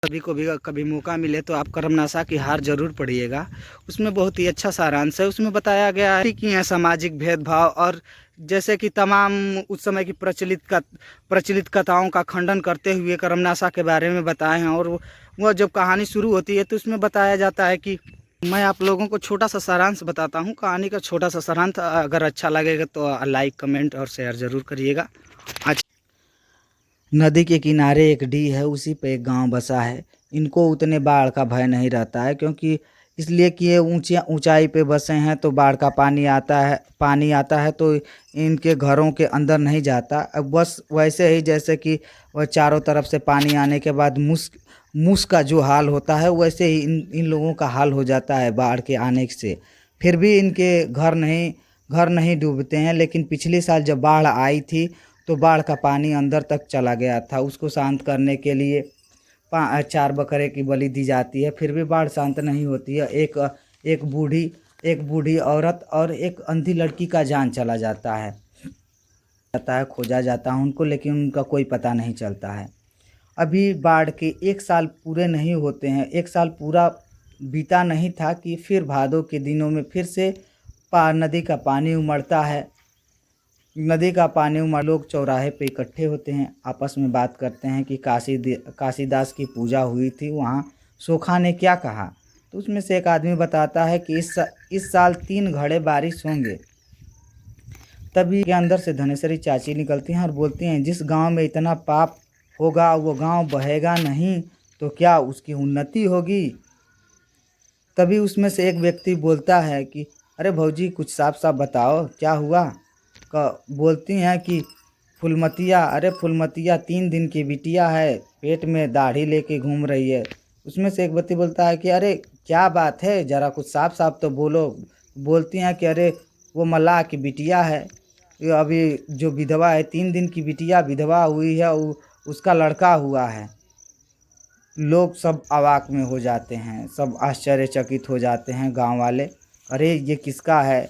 सभी को भी कभी मौका मिले तो आप कर्मनाशा की हार जरूर पढ़िएगा। उसमें बहुत ही अच्छा सारांश है। उसमें बताया गया है कि यह सामाजिक भेदभाव और जैसे कि तमाम उस समय की प्रचलित कथाओं का खंडन करते हुए कर्मनाशा के बारे में बताए हैं। और वह जब कहानी शुरू होती है तो उसमें बताया जाता है कि मैं आप लोगों को छोटा सा सारांश बताता हूँ, कहानी का छोटा सा सारांश। अगर अच्छा लगेगा तो लाइक, कमेंट और शेयर ज़रूर करिएगा। आज नदी के किनारे एक डी है, उसी पे एक गांव बसा है। इनको उतने बाढ़ का भय नहीं रहता है, क्योंकि इसलिए कि ये ऊंचाई पे बसे हैं तो बाढ़ का पानी आता है तो इनके घरों के अंदर नहीं जाता। अब बस वैसे ही जैसे कि वह चारों तरफ से पानी आने के बाद मूस मूस का जो हाल होता है, वैसे ही इन लोगों का हाल हो जाता है बाढ़ के आने से। फिर भी इनके घर नहीं डूबते हैं। लेकिन पिछले साल जब बाढ़ आई थी तो बाढ़ का पानी अंदर तक चला गया था। उसको शांत करने के लिए 4 बकरे की बलि दी जाती है, फिर भी बाढ़ शांत नहीं होती है। एक बूढ़ी एक बूढ़ी औरत और एक अंधी लड़की का जान चला जाता है, खोजा जाता है उनको, लेकिन उनका कोई पता नहीं चलता है। अभी बाढ़ के 1 साल पूरे नहीं होते हैं, 1 साल पूरा बीता नहीं था कि फिर भादों के दिनों में फिर से नदी का पानी उमड़ता है। नदी का पानी उमड़ लोग चौराहे पे इकट्ठे होते हैं, आपस में बात करते हैं कि काशीदास की पूजा हुई थी, वहाँ सोखा ने क्या कहा। तो उसमें से एक आदमी बताता है कि इस साल 3 घड़े बारिश होंगे। तभी के अंदर से धनेश्वरी चाची निकलती हैं और बोलती हैं, जिस गांव में इतना पाप होगा वो गांव बहेगा नहीं तो क्या उसकी उन्नति होगी। तभी उसमें से एक व्यक्ति बोलता है कि अरे भौजी, कुछ साफ साफ बताओ क्या हुआ। बोलती हैं कि फुलमतिया, अरे फुलमतिया 3 दिन की बिटिया है, पेट में दाढ़ी लेके घूम रही है। उसमें से एक व्यक्ति बोलता है कि अरे क्या बात है, ज़रा कुछ साफ साफ तो बोलो। बोलती हैं कि अरे वो मल्लाह की बिटिया है, ये अभी जो विधवा है, 3 दिन की बिटिया विधवा हुई है, उसका लड़का हुआ है। लोग सब अवाक में हो जाते हैं, सब आश्चर्यचकित हो जाते हैं गांव वाले। अरे ये किसका है।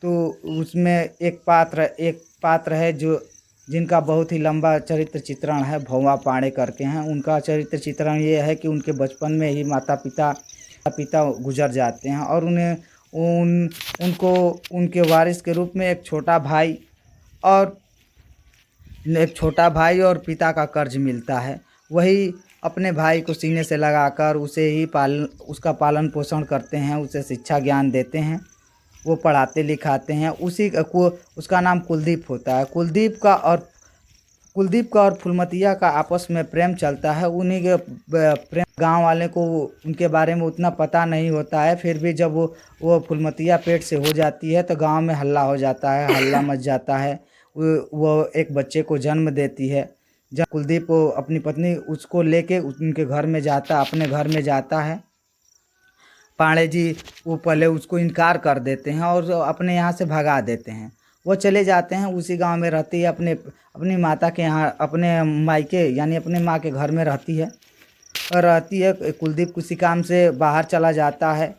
तो उसमें एक पात्र है जो जिनका बहुत ही लंबा चरित्र चित्रण है, भौवा पाड़े करके हैं। उनका चरित्र चित्रण ये है कि उनके बचपन में ही माता पिता गुजर जाते हैं और उनको उनके वारिस के रूप में एक छोटा भाई और पिता का कर्ज मिलता है। वही अपने भाई को सीने से लगाकर उसका पालन पोषण करते हैं, उसे शिक्षा ज्ञान देते हैं, वो पढ़ाते लिखाते हैं। उसका नाम कुलदीप होता है। कुलदीप का और फुलमतिया का आपस में प्रेम चलता है। उन्हीं के प्रेम गांव वाले को उनके बारे में उतना पता नहीं होता है। फिर भी जब वो फुलमतिया पेट से हो जाती है तो गांव में हल्ला हो जाता है, हल्ला मच जाता है। वो एक बच्चे को जन्म देती है। जब कुलदीप अपनी पत्नी उसको लेके उनके घर में जाता अपने घर में जाता है, पांडे जी वो पहले उसको इनकार कर देते हैं और अपने यहाँ से भगा देते हैं। वो चले जाते हैं, उसी गांव में रहती है, अपनी माता के यहाँ, अपने मायके यानी अपने माँ के घर में रहती है। कुलदीप किसी काम से बाहर चला जाता है।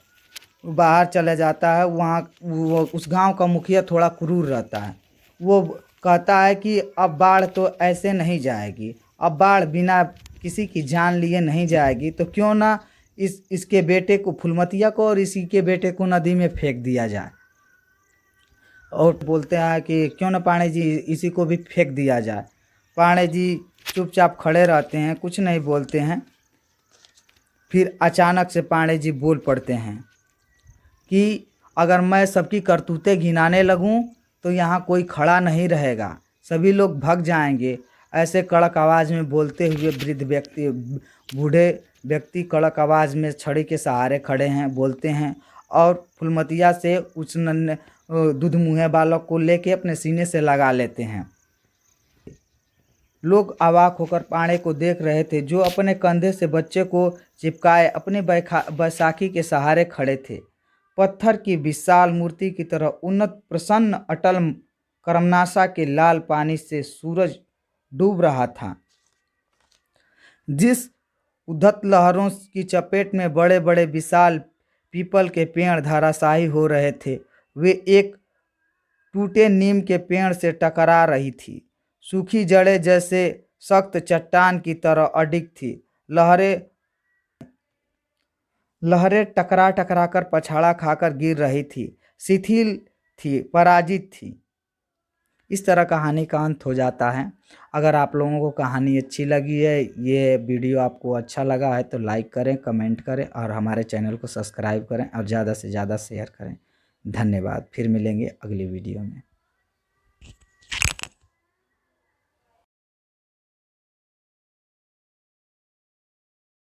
वहाँ वो उस गांव का मुखिया थोड़ा क्रूर रहता है। वो कहता है कि अब बाढ़ तो ऐसे नहीं जाएगी, अब बाढ़ बिना किसी की जान लिए नहीं जाएगी, तो क्यों ना इसके बेटे को, फुलमतिया को और इसी के बेटे को नदी में फेंक दिया जाए। और बोलते हैं कि क्यों ना पांडे जी इसी को भी फेंक दिया जाए। पांडे जी चुपचाप खड़े रहते हैं, कुछ नहीं बोलते हैं। फिर अचानक से पांडे जी बोल पड़ते हैं कि अगर मैं सबकी करतूतें गिनाने लगूं तो यहाँ कोई खड़ा नहीं रहेगा, सभी लोग भाग जाएंगे। ऐसे कड़क आवाज़ में बोलते हुए बूढ़े व्यक्ति कड़क आवाज़ में छड़ी के सहारे खड़े हैं, बोलते हैं और फुलमतिया से उस दूध मुँहे बालक को लेके अपने सीने से लगा लेते हैं। लोग अवाक होकर पांडे को देख रहे थे, जो अपने कंधे से बच्चे को चिपकाए अपने बैसाखी के सहारे खड़े थे। पत्थर की विशाल मूर्ति की तरह उन्नत, प्रसन्न, अटल कर्मनाशा के लाल पानी से सूरज डूब रहा था। जिस उद्धत लहरों की चपेट में बड़े बड़े विशाल पीपल के पेड़ धराशायी हो रहे थे, वे एक टूटे नीम के पेड़ से टकरा रही थी। सूखी जड़ें जैसे सख्त चट्टान की तरह अडिग थी। लहरें लहरें टकरा टकरा कर पछाड़ा खाकर गिर रही थी, शिथिल थी, पराजित थी। इस तरह कहानी का अंत हो जाता है। अगर आप लोगों को कहानी अच्छी लगी है, ये वीडियो आपको अच्छा लगा है तो लाइक करें, कमेंट करें और हमारे चैनल को सब्सक्राइब करें और ज़्यादा से ज़्यादा शेयर करें। धन्यवाद। फिर मिलेंगे अगली वीडियो में।